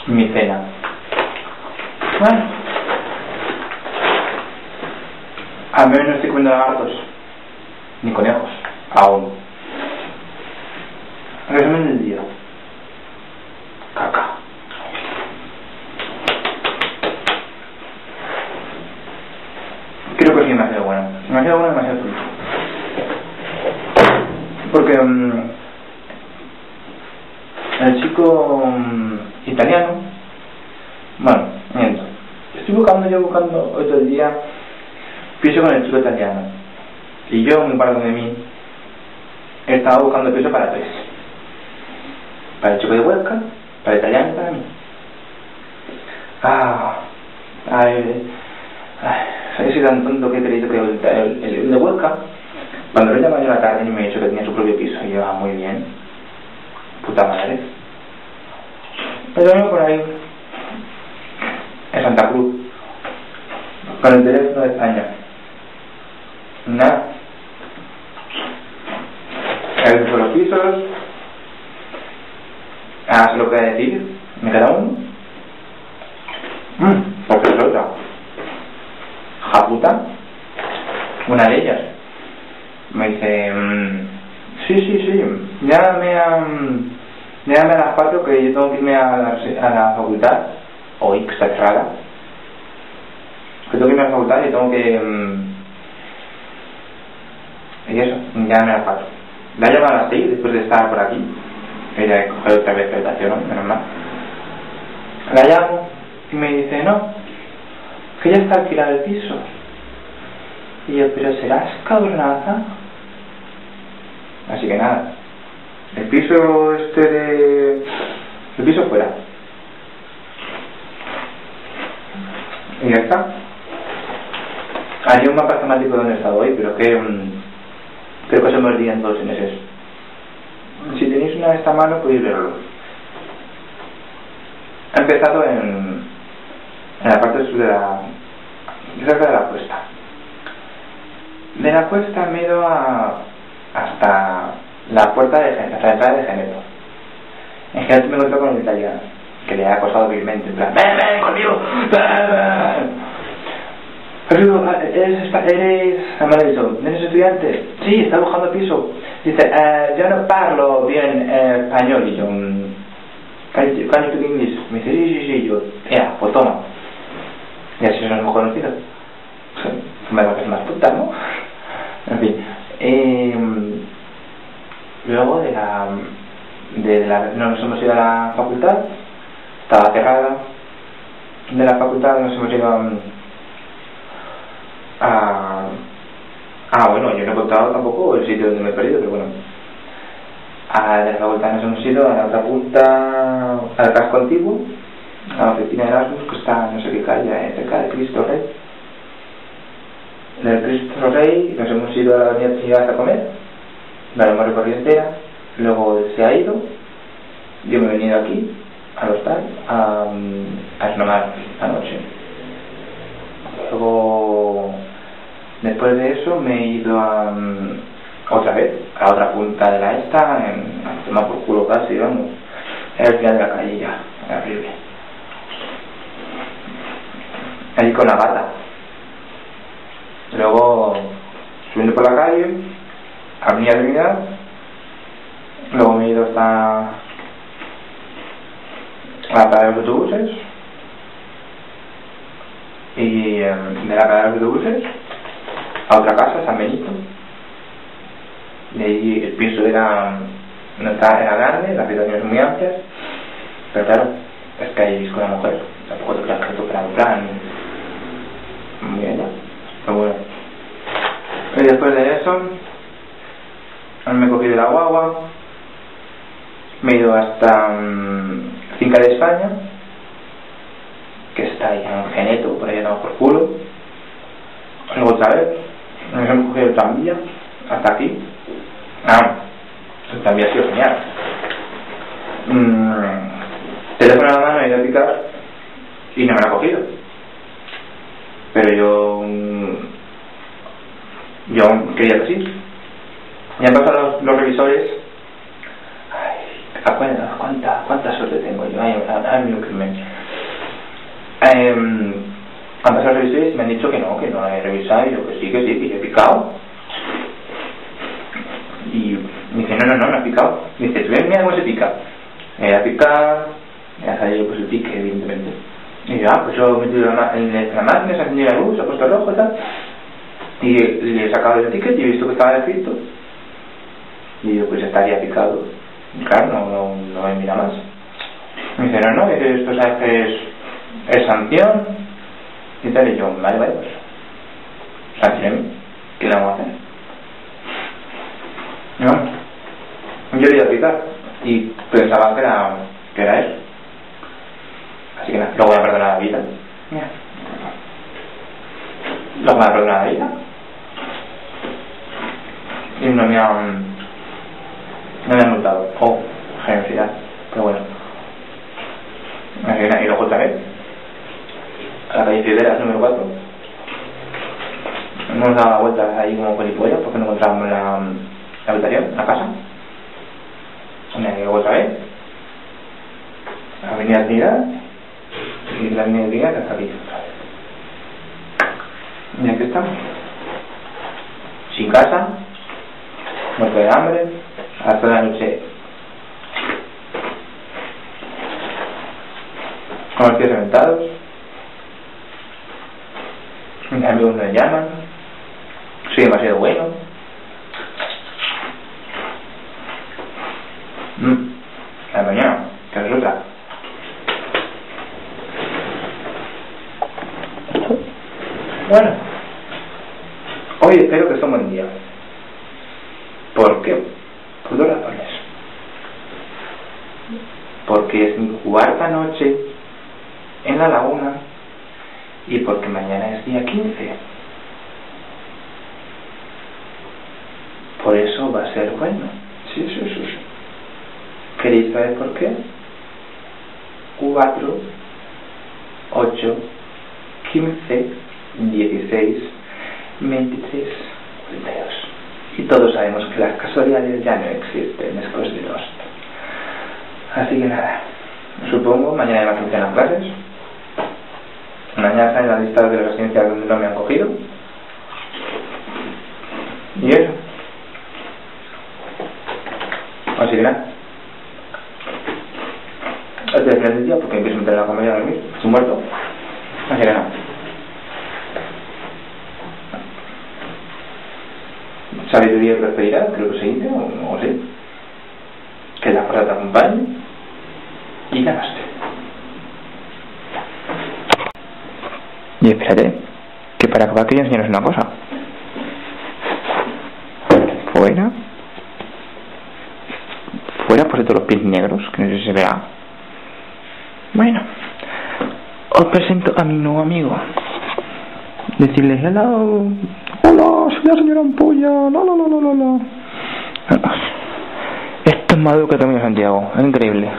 mi cena. Bueno, al menos no estoy comiendo lagartos ni conejos aún. Resumen del día: caca. Creo que sí, demasiado bueno, demasiado tonto. Porque el chico italiano, bueno, miento, estoy buscando hoy todo el día piso con el chico italiano, y yo, un par de mí, estaba buscando piso para tres, para el chico de Huesca, para el italiano y para mí. He sido tan tonto que he creído que el de Huesca, cuando lo he llamado yo a la tarde y me ha dicho que tenía su propio piso, y yo, muy bien, puta madre. Pero yo por ahí, en Santa Cruz, con el teléfono de España, nada. He visto los pisos, ahora se lo voy a decir, me queda uno. Porque es otra. Japuta, una de ellas, me dice, sí, llámame a las 4 que yo tengo que irme a la facultad, o está cerrada, que tengo que irme a la facultad y tengo que, y eso, llámame a las 4. La he llamado a las 6 después de estar por aquí, ella he cogido otra vez presentación, menos mal. La llamo y me dice, no, que ya está alquilado el piso. Y yo, pero serás cabronaza. Así que nada, el piso el piso fuera. Y ya está. Haría un mapa temático de donde he estado hoy, pero que creo que se me olvidan 2 meses. Si tenéis una de esta mano podéis verlo. He empezado en la parte sur de la cuesta. De la cuesta me he ido hasta la puerta hasta la entrada de Geneto. En Geneto me encontré con el italiano, que le ha acosado vilmente, en plan, ven conmigo, ¿eres estudiante? Sí, está buscando piso. Dice, yo no parlo bien español. Y yo, can you speak English? Me dice, sí, yo, pues toma. Y así nos hemos conocido. Me parece más puta, ¿no? En fin. Luego nos hemos ido a la facultad, estaba cerrada. De la facultad nos hemos ido bueno, yo no he contado tampoco el sitio donde me he perdido, pero bueno. De la facultad nos hemos ido a la otra punta, al casco antiguo, a la oficina de Erasmus, que está no sé qué calle, cerca de Cristo Rey. Del Cristo Rey nos hemos ido a la universidad a comer, la hemos recorrido entera, luego se ha ido, yo me he venido aquí, al hostal, a Esnomar la noche. Luego, después de eso, me he ido otra vez a la otra punta de la a tomar por culo casi, vamos, era el final de la calle ya, era horrible. Ahí con la gata. Luego, subiendo por la calle, Avenida Trinidad, luego me he ido hasta la parada de los autobuses, y de la parada de los autobuses a otra casa, San Benito. De ahí el piso era grande, las habitaciones muy amplias, pero claro, es que ahí con una mujer, tampoco te creas que esto era un plan muy allá, pero bueno. Y después de eso me he cogido la guagua, me he ido hasta Finca de España, que está ahí en Geneto, por ahí andamos por culo. Luego otra vez nos hemos cogido el tranvía hasta aquí. El tranvía ha sido genial. Teléfono en la mano, he ido a picar y no me lo ha cogido, pero yo quería que sí. Ya han pasado los revisores. Ay, ¿cuánta suerte tengo yo? A al microcrimen. Han pasado los revisores y me han dicho que no he revisado, y yo que sí, que yo he picado. Y me dice, no he picado. Me dice, mira cómo se pica. Me voy a picar, me ha salido pues el pique, evidentemente. Y yo, pues yo he metido en la máquina, se ha encendido la luz, se ha puesto rojo y tal. Y le he sacado el ticket y he visto que estaba escrito. Y yo, pues estaría picado. Y claro, no me mira más. Me dice, no, esto es sanción. Y tal, y yo, vale, pues. Sanción, ¿qué le vamos a hacer? No, yo le iba a picar. Y pensaba que era eso. Así que nada, lo voy a perdonar la vida. Lo voy a perdonar la vida. Y no me han multado. Generosidad. Pero bueno. Así que nada, y luego otra vez a la calle Figueras, número 4. Hemos dado la vuelta ahí como polipollas porque no encontrábamos la habitación, la casa. Y luego otra vez Avenida Trinidad, y la Avenida Trinidad hasta aquí otra vez. Y aquí estamos, sin casa, muerto de hambre, hasta la noche, con los pies reventados. Mis amigos me llaman, soy demasiado bueno. La mañana, que resulta. Bueno, hoy espero que sea un buen día. ¿Por qué? Por dos razones. Porque es mi cuarta noche en la laguna y porque mañana es día 15. Por eso va a ser bueno. Sí. ¿Queréis saber por qué? 4, 8, 15, 16, 23, 42. Y todos sabemos que las casualidades ya no existen después de los. Así que nada, supongo mañana hay más gente en las clases. Mañana salen las listas de las residencias donde no me han cogido. Y eso. Así que nada. Hasta el final del día porque empiezo a meter en la cama y a dormir. Estoy muerto. Así que nada. Sabiduría y prosperidad, creo que se dice, o sí. Que la fuerza te acompañe. Y namaste. Y espérate, que para acabar quería enseñaros una cosa. Fuera pues de todos los pies negros, que no sé si se verá. Bueno, os presento a mi nuevo amigo. Decirles, hola, soy la señora Ampolla, la. Esto es más duro que Camino Santiago, es increíble.